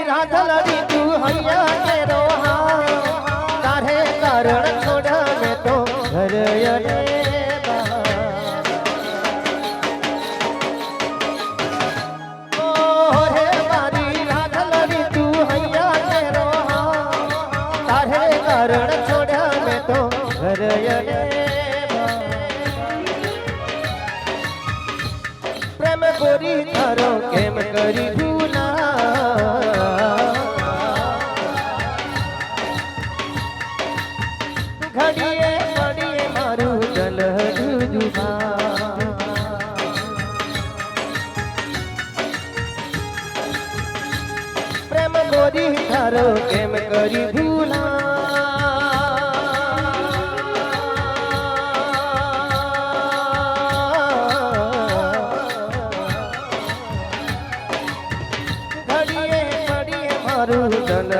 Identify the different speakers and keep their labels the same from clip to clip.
Speaker 1: राधलड़ी तू हैया के रोहा तारे कारण छोड़ा मैं तो घर रे मारी राधलड़ी तू हैया के रोहा तारे कारण छोड़ा मैं तो घर प्रेम गोरी थारो केम करी भूला घड़िए घड़िए मारू जल जुजुबा प्रेम गोरी थारो केम करी भूला घड़िए घड़िए मारू जल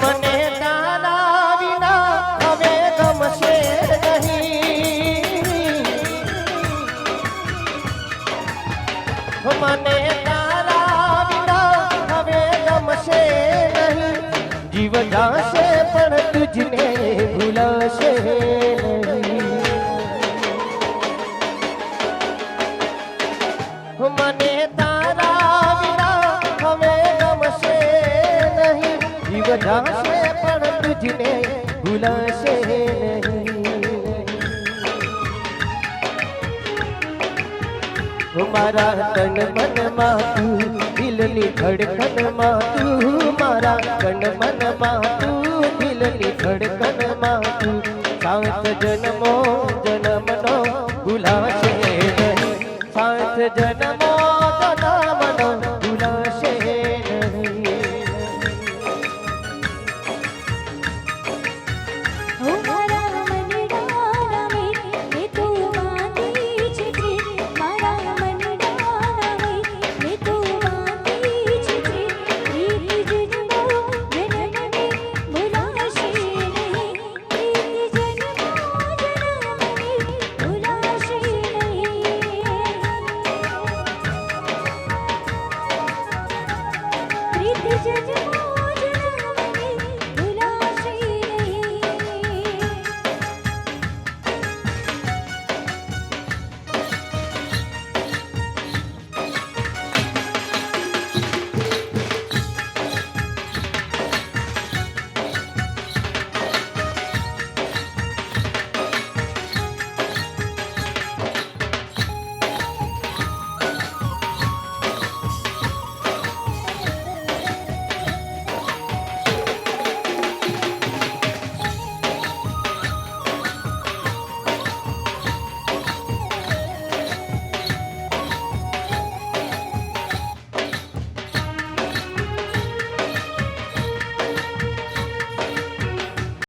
Speaker 1: મને તારા વિના હવે ગમશે નહીં મને તારા વિના હવે ગમશે નહીં જીવ જાશે પણ તુજને ભૂલશે નહીં મને તારા વિના હવે ગમશે નહીં જીવ જાશે પણ તુજને ભૂલશે નહીં મારા તન મનમાં તું દિલની ધડકનમાં તું મારા તન મનમાં તું દિલની ધડકનમાં તું સાત જન્મો જન્મનો ભૂલાશે નહીં સાત જન્મો